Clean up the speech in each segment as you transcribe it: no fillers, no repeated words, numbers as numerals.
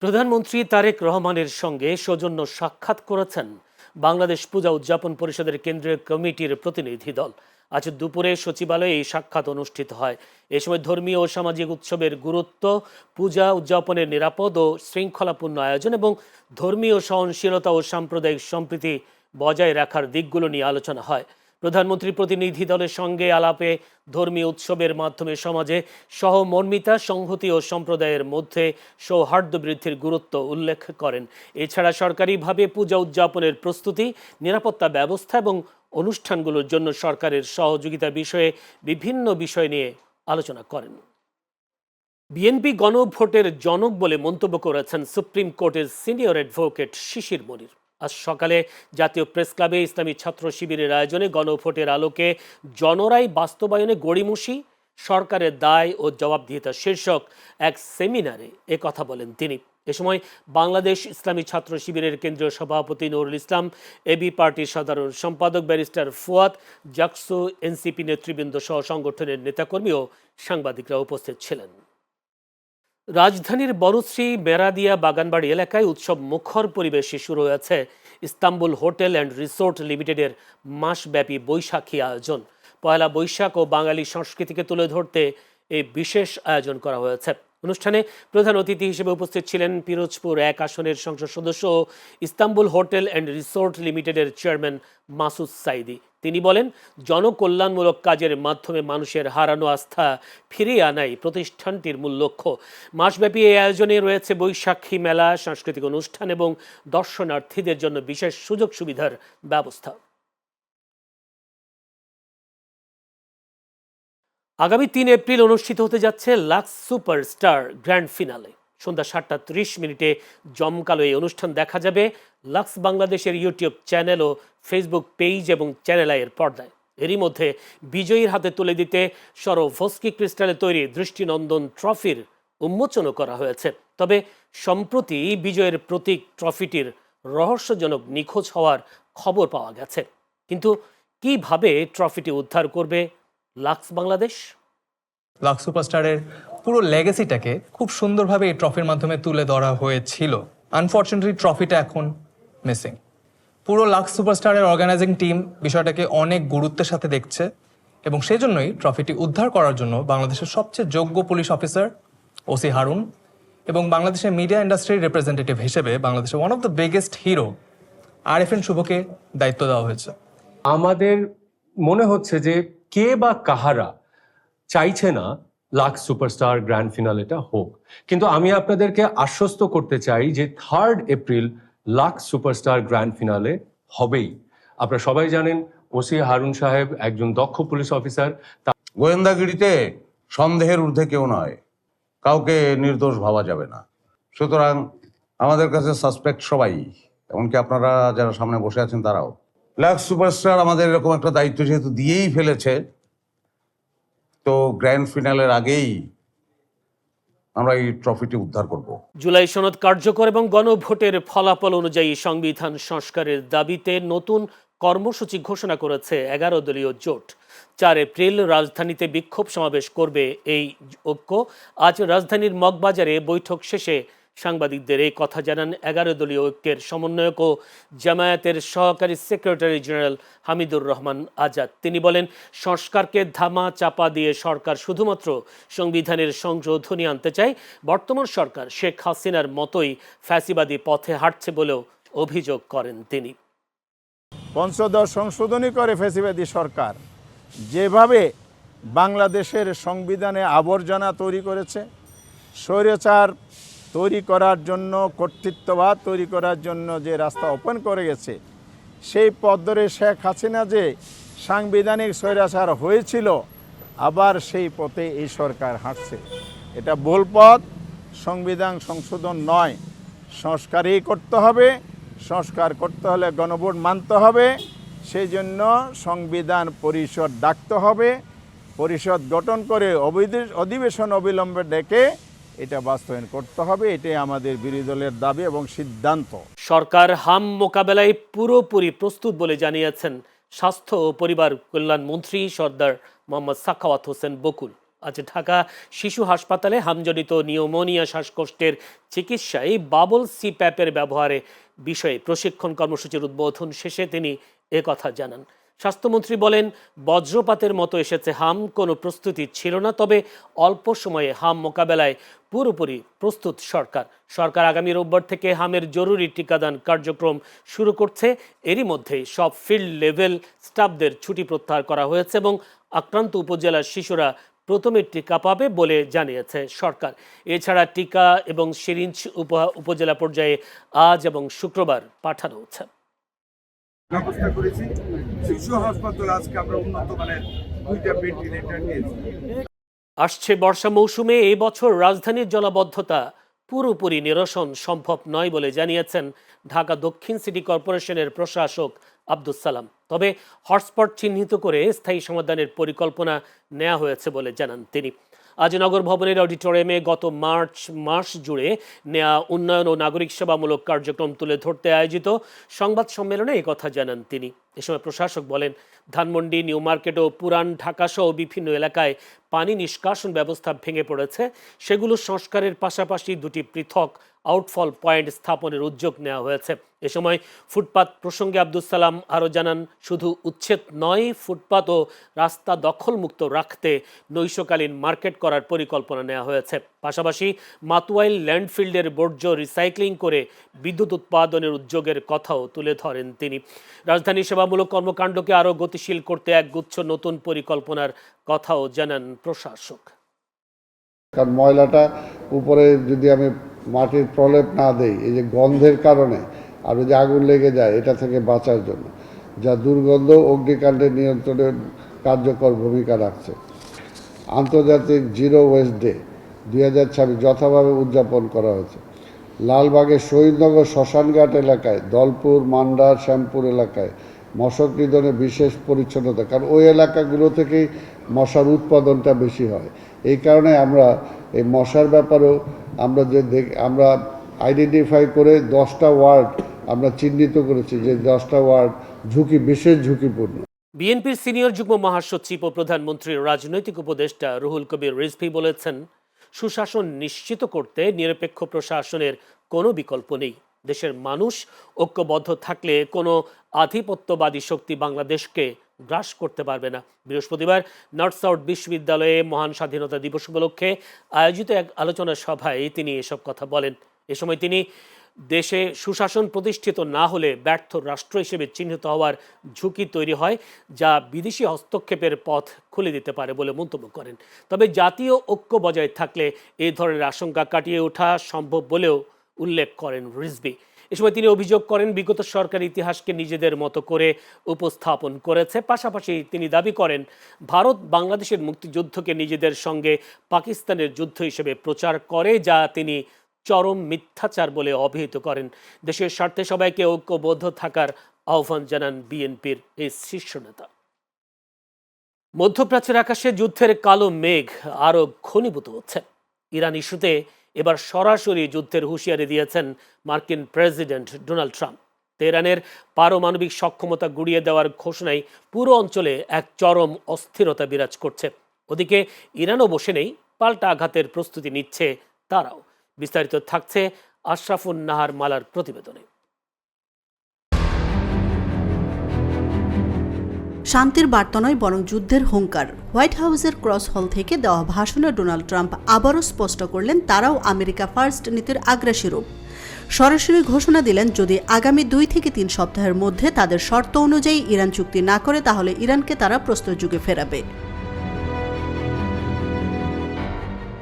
প্রধানমন্ত্রী তারেক রহমানের সঙ্গে সৌজন্য সাক্ষাৎ করেছেন বাংলাদেশ পূজা উদযাপন পরিষদের কেন্দ্রীয় কমিটির প্রতিনিধি দল। আজ দুপুরে সচিবালয়ে এই সাক্ষাৎ অনুষ্ঠিত হয়। এ সময় ধর্মীয় ও সামাজিক উৎসবের গুরুত্ব, পূজা উদযাপনের নিরাপদ ও শৃঙ্খলাপূর্ণ আয়োজন এবং ধর্মীয় সহনশীলতা ও সাম্প্রদায়িক সম্প্রীতি বজায় রাখার দিকগুলো নিয়ে আলোচনা হয়। প্রধানমন্ত্রী প্রতিনিধি দলের সঙ্গে আলাপে ধর্মীয় উৎসবের মাধ্যমে সমাজে সহমর্মিতা, সংহতি ও সম্প্রদায়ের মধ্যে সৌহার্দ্য বৃদ্ধির গুরুত্ব উল্লেখ করেন। এছাড়া সরকারিভাবে পূজা উদযাপনের প্রস্তুতি, নিরাপত্তা ব্যবস্থা এবং অনুষ্ঠানগুলোর জন্য সরকারের সহযোগিতা বিষয়ে বিভিন্ন বিষয় নিয়ে আলোচনা করেন। বিএনপি গণভোটের জনক বলে মন্তব্য করেছেন সুপ্রিম কোর্টের সিনিয়র অ্যাডভোকেট শিশির মনির। আজ সকালে জাতীয় প্রেস ক্লাবে ইসলামী ছাত্র শিবিরের আয়োজনে গণভোটের আলোকে জনরাই বাস্তবায়নে গড়িমসি, সরকারের দায় ও জবাবদিহিতা শীর্ষক এক সেমিনারে কথা বলেন তিনি। এ সময় বাংলাদেশ ইসলামী ছাত্র শিবিরের কেন্দ্রীয় সভাপতি নুরুল ইসলাম, এবি পার্টির সাধারণ সম্পাদক ব্যারিস্টার ফুয়াদ, জাকসু, এনসিপি নেতৃবৃন্দ সহ সংগঠনের নেতাকর্মী ও সাংবাদিকরা উপস্থিত ছিলেন। রাজধানীর বড়শ্রী বেড়াদিয়া বাগানবাড়ি এলাকায় উৎসব মুখর পরিবেশে শুরু হয়েছে ইস্তাম্বুল হোটেল অ্যান্ড রিসোর্ট লিমিটেডের মাসব্যাপী বৈশাখী আয়োজন। পয়লা বৈশাখ ও বাঙালি সংস্কৃতিকে তুলে ধরতে এই বিশেষ আয়োজন করা হয়েছে। অনুষ্ঠানে প্রধান অতিথি হিসেবে উপস্থিত ছিলেন পিরোজপুর 1 আসনের সংসদ সদস্য ও ইস্তাম্বুল হোটেল অ্যান্ড রিসোর্ট লিমিটেডের চেয়ারম্যান মাসুদ সাইদি। তিনি বলেন, জনকল্যাণমূলক কাজের মাধ্যমে মানুষের হারানো আস্থা ফিরিয়ে আনাই প্রতিষ্ঠানটির মূল লক্ষ্য। মাসব্যাপী এই আয়োজনে রয়েছে বৈশাখী মেলা, সাংস্কৃতিক অনুষ্ঠান এবং দর্শনার্থীদের জন্য বিশেষ সুযোগ সুবিধার ব্যবস্থা। আগামী 3 এপ্রিল অনুষ্ঠিত হতে যাচ্ছে লাক্স সুপারস্টার গ্র্যান্ড ফিনালে। সন্ধ্যা 7টা 30 জমকালো এই অনুষ্ঠান দেখা যাবে লাক্স বাংলাদেশের ইউটিউব চ্যানেল ও ফেসবুক পেজ এবং চ্যানেল আইয়ের পর্দায়। এরই মধ্যে বিজয়ীর হাতে তুলে দিতে সরোভস্কি ক্রিস্টালে তৈরি দৃষ্টিনন্দন ট্রফির উন্মোচনও করা হয়েছে। তবে সম্প্রতি বিজয়ের প্রতীক ট্রফিটির রহস্যজনক নিখোঁজ হওয়ার খবর পাওয়া গেছে। কিন্তু কিভাবে ট্রফিটি উদ্ধার করবে লাক্স বাংলাদেশ? লাক্স সুপারস্টারের পুরো লেগেসিটাকে খুব সুন্দরভাবে এই ট্রফির মাধ্যমে তুলে ধরা হয়েছিল। আনফর্চুনেটলি ট্রফিটা এখন মিসিং। পুরো লাক্স সুপারস্টারের অর্গানাইজিং টিম বিষয়টাকে অনেক গুরুত্বের সাথে দেখছে এবং সেজন্যই ট্রফিটি উদ্ধার করার জন্য বাংলাদেশের সবচেয়ে যোগ্য পুলিশ অফিসার ওসি হারুন এবং বাংলাদেশের মিডিয়া ইন্ডাস্ট্রির রিপ্রেজেন্টেটিভ হিসেবে বাংলাদেশের one of the biggest hero Arefin শুভকে দায়িত্ব দেওয়া হয়েছে। আমাদের মনে হচ্ছে যে কে বা কাহারা চাইছে না লাক্স সুপারস্টার গ্র্যান্ড ফিনালেটা হোক, কিন্তু আমি আপনাদেরকে আশ্বস্ত করতে চাই যে 3 April Lux superstar grand finale হবেই। আপনারা সবাই জানেন ওসি হারুন সাহেব একজন দক্ষ পুলিশ অফিসার। গোয়েন্দাগিরিতে সন্দেহের ঊর্ধ্বে কেউ নয়, কাউকে নির্দোষ ভাবা যাবে না। সুতরাং আমাদের কাছে সাসপেক্ট সবাই, এমনকি আপনারা যারা সামনে বসে আছেন তারাও। লাক্স সুপারস্টার আমাদের এরকম একটা দায়িত্ব যেহেতু দিয়েই ফেলেছে, তো গ্র্যান্ড ফিনালের আগেই আমরা এই ট্রফিটি উদ্ধার করব। জুলাই সনদ কার্যকর এবং গণভোটের ফলাফল অনুযায়ী সংবিধান সংস্কারের দাবিতে নতুন কর্মসূচি ঘোষণা করেছে 11 দলীয় জোট। 4 এপ্রিল রাজধানীতে বিক্ষোভ সমাবেশ করবে এই ঐক্য। আজ রাজধানীর মগবাজারে বৈঠক শেষে সাংবাদিকদের এই কথা জানান 11 দলীয় ঐক্যের সমন্বয়ক ও জামায়াতের সহকারী সেক্রেটারি জেনারেল হামিদুর রহমান আজাদ। তিনি বলেন, সংস্কারকে ধামা চাপা দিয়ে সরকার শুধুমাত্র সংবিধানের সংশোধনী আনতে চায়। বর্তমান সরকার শেখ হাসিনার মতোই ফ্যাসিবাদী পথে হাঁটছে বলেও অভিযোগ করেন তিনি। পঞ্চদশ সংশোধনী করে ফ্যাসিবাদী সরকার যেভাবে বাংলাদেশের সংবিধানে আবর্জনা তৈরি করেছে, স্বৈরাচার তৈরি করার জন্য, কর্তৃত্ববাদ তৈরি করার জন্য যে রাস্তা ওপেন করে গেছে, সেই পথ ধরে শেখ হাসিনা যে সাংবিধানিক স্বৈরাচার হয়েছিল, আবার সেই পথে এই সরকার হাঁটছে। এটা ভুল পথ। সংবিধান সংশোধন নয়, সংস্কারই করতে হবে। সংস্কার করতে হলে গণভোট মানতে হবে। সেই জন্য সংবিধান পরিষদ ডাকতে হবে, পরিষদ গঠন করে অধিবেশন অবিলম্বে ডেকে এটা বাস্তবায়ন করতে হবে। এটাই আমাদের বিরোধী দলের দাবি এবং সিদ্ধান্ত। সরকার হাম মোকাবেলায় পুরোপুরি প্রস্তুত বলে জানিয়েছেন স্বাস্থ্য ও পরিবার কল্যাণ মন্ত্রী সর্দার মোহাম্মদ সাখাওয়াত হোসেন বকুল। আজ ঢাকা শিশু হাসপাতালে হামজনিত নিউমোনিয়া শ্বাসকষ্টের চিকিৎসায় বাবল সিপ্যাপের ব্যবহারে বিষয়ে প্রশিক্ষণ কর্মসূচির উদ্বোধন শেষে তিনি একথা জানান। স্বাস্থ্যমন্ত্রী বলেন, বজ্রপাতের মতো এসেছে হাম, কোনো প্রস্তুতি ছিল না, তবে অল্প সময়ে হাম মোকাবেলায় পুরোপুরি প্রস্তুত সরকার আগামী রোববার থেকে হামের জরুরি টিকাদান কার্যক্রম শুরু করছে। এরই মধ্যে সব ফিল্ড লেভেল স্টাফদের ছুটি প্রত্যাহার করা হয়েছে এবং আক্রান্ত উপজেলার শিশুরা প্রথমে টিকা পাবে বলে জানিয়েছে সরকার। এছাড়া টিকা এবং সিরিঞ্জ উপজেলা পর্যায়ে আজ এবং শুক্রবার পাঠানো হচ্ছে। ব্যবস্থা করেছি শিশু হাসপাতাল, আজকে আমরা উন্নত মানের 2টা ভেন্টিলেটর নিয়েছি। আসছে বর্ষা মৌসুমে এই বছর রাজধানীর জলাবদ্ধতা পুরোপুরি নিরসন সম্ভব নয় বলে জানিয়েছেন ঢাকা দক্ষিণ সিটি কর্পোরেশনের প্রশাসক আব্দুস সালাম। তবে হটস্পট চিহ্নিত করে স্থায়ী সমাধানের পরিকল্পনা নেওয়া হয়েছে বলে জানান তিনি। আজ নগর ভবনের অডিটোরিয়ামে গত মার্চ মাস জুড়ে নেয়া উন্নয়ন ও নাগরিক সেবামূলক কার্যক্রম তুলে ধরতে আয়োজিত সংবাদ সম্মেলনে একথা জানান তিনি। এ সময় প্রশাসক বলেন, ধানমন্ডি, নিউ মার্কেট ও পুরান ঢাকা সহ বিভিন্ন এলাকায় পানি নিষ্কাশন ব্যবস্থা ভেঙে পড়েছে। সেগুলো সংস্কারের পাশাপাশি 2টি পৃথক আউটফল পয়েন্ট স্থাপনের উদ্যোগ নেওয়া হয়েছে। এ সময় ফুটপাত প্রসঙ্গে আব্দুস সালাম আরও জানান, শুধু উচ্ছেদ নয়, ফুটপাত ও রাস্তা দখলমুক্ত রাখতে নৈশকালীন মার্কেট করার পরিকল্পনা নেওয়া হয়েছে। পাশাপাশি মাতুয়াইল ল্যান্ডফিল্ডের বর্জ্য রিসাইক্লিং করে বিদ্যুৎ উৎপাদনের উদ্যোগের কথাও তুলে ধরেন তিনি। রাজধানী সেবামূলক কর্মকাণ্ডকে আরও গতিশীল করতে একগুচ্ছ নতুন পরিকল্পনার কথাও জানান প্রশাসক। কারণ ময়লাটা উপরে যদি আমি মাটির প্রলেপ না দেই, এই যে গন্ধের কারণে আর যে আগুন লেগে যায়, এটা থেকে বাঁচার জন্য যা দুর্গন্ধ অগ্নিকাণ্ডের নিয়ন্ত্রণে কার্যকর ভূমিকা রাখছে। আন্তর্জাতিক জিরো ওয়েস্ট ডে 2026 যথাভাবে উদযাপন করা হয়েছে। লালবাগের শহীদনগর শ্মশানঘাট এলাকায়, দলপুর, মান্ডার, শ্যামপুর এলাকায় মশক নিধনে বিশেষ পরিচ্ছন্নতা, কারণ ওই এলাকাগুলো থেকেই মশার উৎপাদনটা বেশি হয়। এই কারণে আমরা এই মশার ব্যাপারেও আমরা আইডেন্টিফাই করে 10টা ওয়ার্ড আমরা চিহ্নিত করেছি, যে 10টা ওয়ার্ড বিশেষ ঝুঁকিপূর্ণ। বিএনপির সিনিয়র যুগ্ম মহাসচিব ও প্রধানমন্ত্রীর রাজনৈতিক উপদেষ্টা রুহুল কবির রিজভী বলেছেন, সুশাসন নিশ্চিত করতে নিরপেক্ষ প্রশাসনের কোনো বিকল্প নেই। দেশের মানুষ ঐক্যবদ্ধ থাকলে কোনো আধিপত্যবাদী শক্তি বাংলাদেশকে গ্রাস করতে পারবে না। বৃহস্পতিবার নর্থ সাউথ বিশ্ববিদ্যালয়ে মহান স্বাধীনতা দিবস উপলক্ষে আয়োজিত এক আলোচনা সভায় তিনি এসব কথা বলেন। এ সময় তিনি দেশে সুশাসন প্রতিষ্ঠিত না হলে ব্যর্থ রাষ্ট্র হিসেবে চিহ্নিত হওয়ার ঝুঁকি তৈরি হয়, যা বিদেশি হস্তক্ষেপের পথ খুলে দিতে পারে বলে মন্তব্য করেন। তবে জাতীয় ঐক্য বজায় থাকলে এই ধরনের আশঙ্কা কাটিয়ে ওঠা সম্ভব বলেও উল্লেখ করেন রিজভী। এ সময় তিনি অভিযোগ করেন, বিগত সরকার ইতিহাসকে নিজেদের মতো করে উপস্থাপন করেছে। পাশাপাশি তিনি দাবি করেন, ভারত বাংলাদেশের মুক্তিযুদ্ধকে নিজেদের সঙ্গে পাকিস্তানের যুদ্ধ হিসেবে প্রচার করে, যা তিনি চরম মিথ্যাচার বলে অভিহিত করেন। দেশের স্বার্থে সবাইকে ঐক্যবদ্ধ থাকার আহ্বান জানান বিএনপির এই শীর্ষ নেতা। মধ্যপ্রাচ্যের আকাশে যুদ্ধের কালো মেঘ আরও ঘনীভূত হচ্ছে। ইরান ইস্যুতে এবার সরাসরি যুদ্ধের হুঁশিয়ারি দিয়েছেন মার্কিন প্রেসিডেন্ট ডোনাল্ড ট্রাম্প। তেহরানের পারমাণবিক সক্ষমতা গুড়িয়ে দেওয়ার ঘোষণায় পুরো অঞ্চলে এক চরম অস্থিরতা বিরাজ করছে। ওদিকে ইরানও বসে নেই, পাল্টা আঘাতের প্রস্তুতি নিচ্ছে তারাও। বিস্তারিত থাকছে আশরাফুন নাহার মালার প্রতিবেদনে। শান্তির বার্তা নয়, বরং যুদ্ধের হুঙ্কার। হোয়াইট হাউসের ক্রস হল থেকে দেওয়া ভাষণে ডোনাল্ড ট্রাম্প আবারও স্পষ্ট করলেন, তারাও আমেরিকা ফার্স্ট নীতির আগ্রাসী রূপ। সরাসরি ঘোষণা দিলেন, যদি আগামী 2 থেকে 3 সপ্তাহের মধ্যে তাদের শর্ত অনুযায়ী ইরান চুক্তি না করে, তাহলে ইরানকে তারা প্রস্তর যুগে ফেরাবে।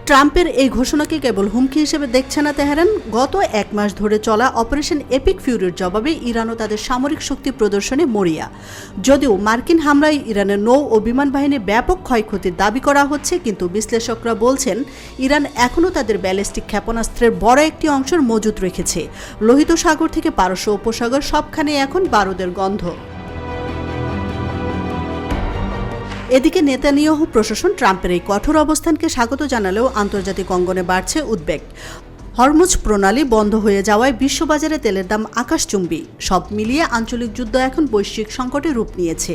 ট্রাম্পের এই ঘোষণাকে কেবল হুমকি হিসেবে দেখছে না তেহরান। গত 1 মাস ধরে চলা অপারেশন এপিক ফিউরির জবাবে ইরানও তাদের সামরিক শক্তি প্রদর্শনে মরিয়া। যদিও মার্কিন হামলায় ইরানের নৌ ও বিমান বাহিনী ব্যাপক ক্ষয়ক্ষতির দাবি করা হচ্ছে, কিন্তু বিশ্লেষকরা বলছেন ইরান এখনও তাদের ব্যালিস্টিক ক্ষেপণাস্ত্রের বড় একটি অংশের মজুত রেখেছে। লোহিত সাগর থেকে পারস্য উপসাগর সবখানে এখন বারুদের গন্ধ। এদিকে নেতানিয়াহু প্রশাসন ট্রাম্পের এই কঠোর অবস্থানকে স্বাগত জানালেও আন্তর্জাতিক অঙ্গনে বাড়ছে উদ্বেগ। হরমুজ প্রণালী বন্ধ হয়ে যাওয়ায় বিশ্ববাজারে তেলের দাম আকাশচুম্বী। সব মিলিয়ে আঞ্চলিক যুদ্ধ এখন বৈশ্বিক সংকটে রূপ নিয়েছে।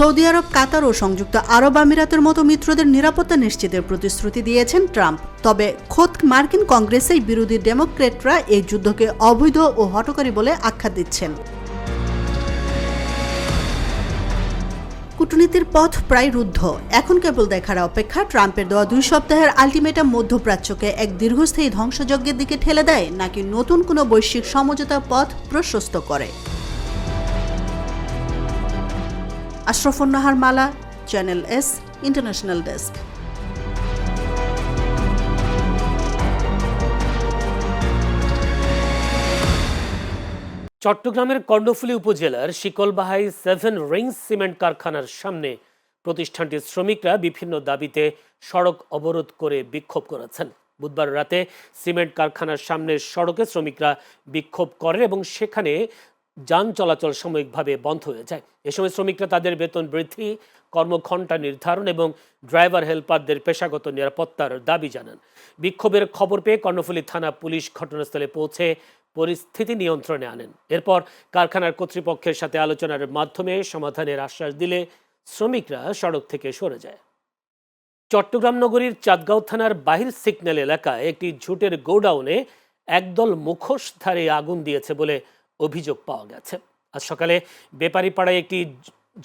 সৌদি আরব, কাতার ও সংযুক্ত আরব আমিরাতের মতো মিত্রদের নিরাপত্তা নিশ্চিতের প্রতিশ্রুতি দিয়েছেন ট্রাম্প। তবে খোদ মার্কিন কংগ্রেসেই বিরোধী ডেমোক্র্যাটরা এই যুদ্ধকে অবৈধ ও হঠকারী বলে আখ্যা দিচ্ছেন। কূটনীতির পথ প্রায় রুদ্ধ। এখন কেবল দেখার অপেক্ষা ট্রাম্পের দেওয়া 2 সপ্তাহের আলটিমেটাম মধ্যপ্রাচ্যকে এক দীর্ঘস্থায়ী ধ্বংসযজ্ঞের দিকে ঠেলে দেয় নাকি নতুন কোনো বৈশ্বিক সমঝোতার পথ প্রশস্ত করে। আশরাফুন নাহার মালা, চ্যানেল এস, ইন্টারন্যাশনাল ডেস্ক। চট্টগ্রামের কর্ণফুলী উপজেলার শিকলবাহাই 7 রিংস সিমেন্ট কারখানার সামনে প্রতিষ্ঠানটির শ্রমিকরা বিভিন্ন দাবিতে সড়ক অবরোধ করে বিক্ষোভ করেছেন। বুধবার রাতে সিমেন্ট কারখানার সামনের সড়কে শ্রমিকরা বিক্ষোভ করেন এবং সেখানে যান চলাচল সাময়িকভাবে বন্ধ হয়ে যায়। এ সময় শ্রমিকরা তাদের বেতন বৃদ্ধি, কর্মঘণ্টা নির্ধারণ এবং ড্রাইভার হেল্পারদের পেশাগত নিরাপত্তার দাবি জানান। বিক্ষোভের খবর পেয়ে কর্ণফুলী থানা পুলিশ ঘটনাস্থলে পৌঁছে পরিস্থিতি নিয়ন্ত্রণে আনেন। এরপর কারখানার কর্তৃপক্ষের সাথে আলোচনার মাধ্যমে সমাধানের আশ্বাস দিলে শ্রমিকরা সড়ক থেকে সরে যায়। চট্টগ্রাম নগরীর চাঁদগাঁও থানার বাহির সিগন্যাল এলাকায় একটি ঝুটের গোডাউনে একদল মুখোশধারী আগুন দিয়েছে বলে অভিযোগ পাওয়া গেছে। আজ সকালে বেপারীপাড়ায় একটি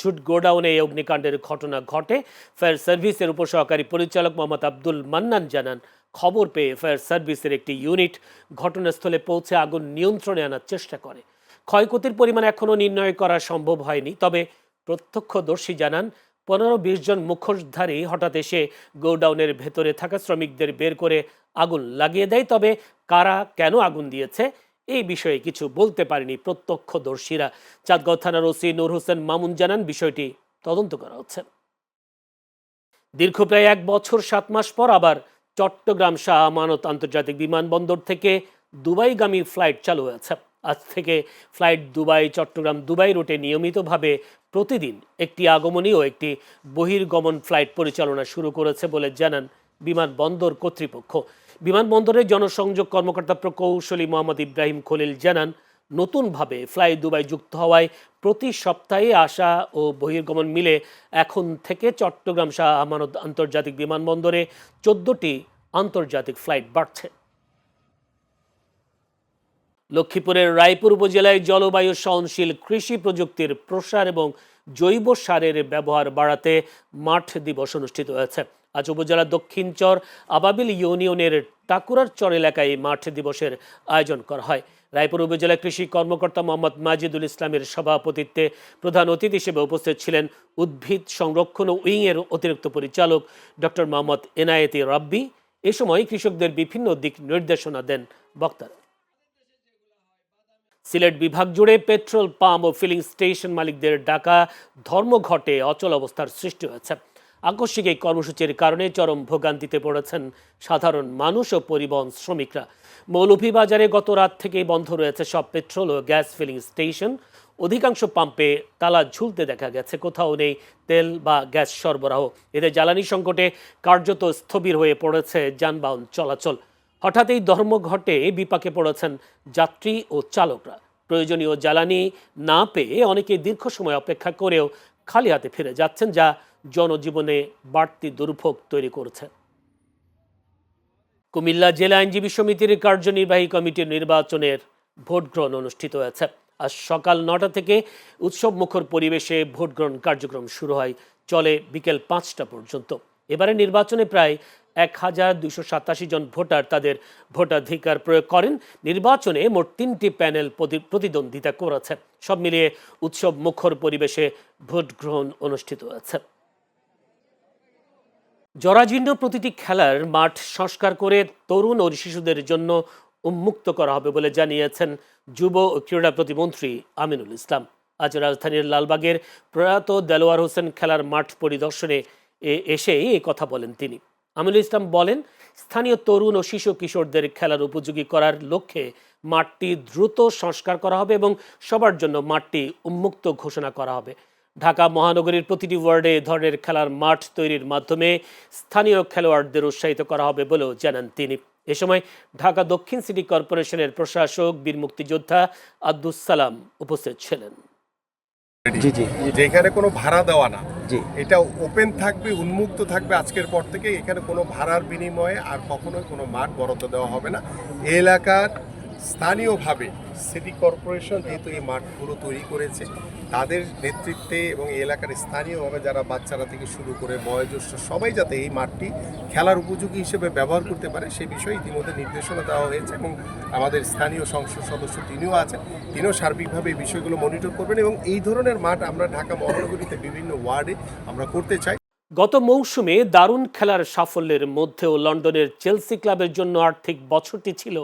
ঝুট গোডাউনে এই অগ্নিকাণ্ডের ঘটনা ঘটে। ফায়ার সার্ভিসের উপসহকারী পরিচালক মোহাম্মদ আব্দুল মান্নান জানান, খবর পেয়ে ফায়ার সার্ভিসের একটি ইউনিট ঘটনাস্থলে পৌঁছে আগুন নিয়ন্ত্রণে আনার চেষ্টা করে। ক্ষয়ক্ষতির পরিমাণ এখনও নির্ণয় করা সম্ভব হয়নি। তবে প্রত্যক্ষদর্শী জানান 15-20 জন মুখোশধারী হঠাৎ এসে গোডাউনের ভেতরে থাকা শ্রমিকদের বের করে আগুন লাগিয়ে দেয়। তবে কারা কেন আগুন দিয়েছে এই বিষয়ে কিছু বলতে পারেনি প্রত্যক্ষদর্শীরা। চাঁদগাঁও থানার ওসি নূর হোসেন মামুন জানান, বিষয়টি তদন্ত করা হচ্ছে। দীর্ঘ প্রায় 1 বছর 7 মাস পর আবার চট্টগ্রাম শাহ আমানত আন্তর্জাতিক বিমানবন্দর থেকে দুবাইগামী ফ্লাইট চালু হয়েছে। আজ থেকে ফ্লাইট চট্টগ্রাম দুবাই রুটে নিয়মিতভাবে প্রতিদিন একটি আগমনী ও একটি বহির্গমন ফ্লাইট পরিচালনা শুরু করেছে বলে জানান বিমানবন্দর কর্তৃপক্ষ। বিমানবন্দরের জনসংযোগ কর্মকর্তা প্রকৌশলী মোহাম্মদ ইব্রাহিম খলিল জানান, নতুনভাবে ফ্লাই দুবাই যুক্ত হওয়ায় প্রতি সপ্তাহে আসা ও বহির্গমন মিলে এখন থেকে চট্টগ্রাম শাহ আমানত আন্তর্জাতিক বিমানবন্দরে 14টি আন্তর্জাতিক ফ্লাইট বাড়ছে। লক্ষ্মীপুরের রায়পুর উপজেলায় জলবায়ু সহনশীল কৃষি প্রযুক্তির প্রসার এবং জৈব সারের ব্যবহার বাড়াতে মাঠ দিবস অনুষ্ঠিত হয়েছে। আজ উপজেলার দক্ষিণ চর আবাবিল ইউনিয়নের টাকুরার চর এলাকায় মাঠ দিবসের আয়োজন করা হয়। রায়পুর উপজেলা কৃষি কর্মকর্তা মোহাম্মদ মাজিদুল ইসলামের সভাপতিত্বে প্রধান অতিথি হিসেবে উপস্থিত ছিলেন উদ্ভিদ সংরক্ষণ উইংয়ের অতিরিক্ত পরিচালক ডক্টর মোহাম্মদ এনায়েতি রাব্বি। এ সময় কৃষকদের বিভিন্ন দিক নির্দেশনা দেন বক্তারা। সিলেট বিভাগ জুড়ে পেট্রোল পাম্প ও ফিলিং স্টেশন মালিকদের ডাকা ধর্মঘটে অচল অবস্থার সৃষ্টি হয়েছে। আকস্মিক এই কর্মসূচির কারণে চরম ভোগান্তিতে পড়েছেন সাধারণ মানুষ ও পরিবহন শ্রমিকরা। মৌলভীবাজারে গত রাত থেকেই বন্ধ রয়েছে সব পেট্রোল ও গ্যাস ফিলিং স্টেশন। অধিকাংশ পাম্পে তালা ঝুলতে দেখা গেছে, কোথাও নেই তেল বা গ্যাস সরবরাহ। এতে জ্বালানি সংকটে কার্যত স্থবির হয়ে পড়েছে যানবাহন চলাচল। হঠাৎ এই ধর্মঘটে বিপাকে পড়েছেন যাত্রী ও চালকরা। প্রয়োজনীয় জ্বালানি না পেয়ে অনেকে দীর্ঘ সময় অপেক্ষা করেও খালি হাতে ফিরে যাচ্ছেন, যা জনজীবনে বাড়তি দুর্ভোগ তৈরি করেছে। কুমিল্লা জেলা আইনজীবী সমিতির কার্যনির্বাহী কমিটির নির্বাচনের ভোট গ্রহণ অনুষ্ঠিত হয়েছে। আজ সকাল 9টা থেকে উৎসব মুখর পরিবেশে ভোট গ্রহণ কার্যক্রম শুরু হয়, চলে বিকেল 5টা পর্যন্ত। এবারে নির্বাচনে প্রায় 1287 জন ভোটার তাদের ভোটাধিকার প্রয়োগ করেন। নির্বাচনে মোট 3টি প্যানেল প্রতিদ্বন্দ্বিতা করেছে। সব মিলিয়ে উৎসব মুখর পরিবেশে ভোট গ্রহণ অনুষ্ঠিত হয়েছে। জরাজীর্ণ প্রতিটি খেলার মাঠ সংস্কার করে তরুণ ও শিশুদের জন্য উন্মুক্ত করা হবে বলে জানিয়েছেন যুব ও ক্রীড়া প্রতিমন্ত্রী আমিনুল ইসলাম। আজ রাজধানীর লালবাগের প্রয়াত দেলোয়ার হোসেন খেলার মাঠ পরিদর্শনে এসে এই কথা বলেন তিনি। আমিনুল ইসলাম বলেন, স্থানীয় তরুণ ও শিশু কিশোরদের খেলার উপযোগী করার লক্ষ্যে মাঠটি দ্রুত সংস্কার করা হবে এবং সবার জন্য মাঠটি উন্মুক্ত ঘোষণা করা হবে। ঢাকা মহানগরীর প্রতিটি ওয়ার্ডে এ ধরনের খেলার মাঠ তৈরির মাধ্যমে স্থানীয় খেলোয়াড়দের উৎসাহিত করা হবে বলেও জানান তিনি। এ সময় ঢাকা দক্ষিণ সিটি কর্পোরেশনের প্রশাসক বীর মুক্তিযোদ্ধা আব্দুস সালাম উপস্থিত ছিলেন। জি জি যে এখানে কোনো ভাড়া দেওয়া না, জি এটা ওপেন থাকবে, উন্মুক্ত থাকবে আজকের পর থেকে। এখানে কোনো ভাড়ার বিনিময়ে আর কখনোই কোনো মাঠ বরাদ্দ দেওয়া হবে না। এই এলাকার স্থানীয়ভাবে সিটি কর্পোরেশন যেহেতু এই মাঠগুলো তৈরি করেছে, তাদের নেতৃত্বে এবং এই এলাকার স্থানীয়ভাবে যারা বাচ্চারা থেকে শুরু করে বয়োজ্যেষ্ঠ সবাই যাতে এই মাঠটি খেলার উপযোগী হিসেবে ব্যবহার করতে পারে সেই বিষয়ে ইতিমধ্যে নির্দেশনা দেওয়া হয়েছে এবং আমাদের স্থানীয় সংসদ সদস্য তিনিও আছেন, তিনিও সার্বিকভাবে এই বিষয়গুলো মনিটর করবেন এবং এই ধরনের মাঠ আমরা ঢাকা মহানগরীতে বিভিন্ন ওয়ার্ডে আমরা করতে চাই। গত মৌসুমে দারুণ খেলার সাফল্যের মধ্যেও লন্ডনের চেলসি ক্লাবের জন্য আর্থিক বছরটি ছিল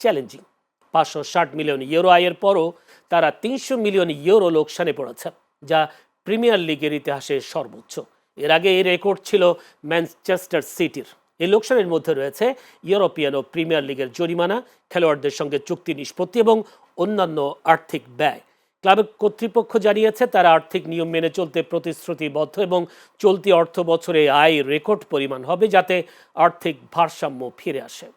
চ্যালেঞ্জিং। 560 মিলিয়ন ইউরো আয়ের পরও তারা 300 মিলিয়ন ইউরো লোকসানে পড়েছে, যা প্রিমিয়ার লিগের ইতিহাসে সর্বোচ্চ। এর আগে এই রেকর্ড ছিল ম্যানচেস্টার সিটির। এই লোকসানের মধ্যে রয়েছে ইউরোপিয়ান ও প্রিমিয়ার লিগের জরিমানা, খেলোয়াড়দের সঙ্গে চুক্তি নিষ্পত্তি এবং অন্যান্য আর্থিক ব্যয়। ক্লাবের কর্তৃপক্ষ জানিয়েছে তারা আর্থিক নিয়ম মেনে চলতে প্রতিশ্রুতিবদ্ধ এবং চলতি অর্থ বছরে আয় রেকর্ড পরিমাণ হবে যাতে আর্থিক ভারসাম্য ফিরে আসে।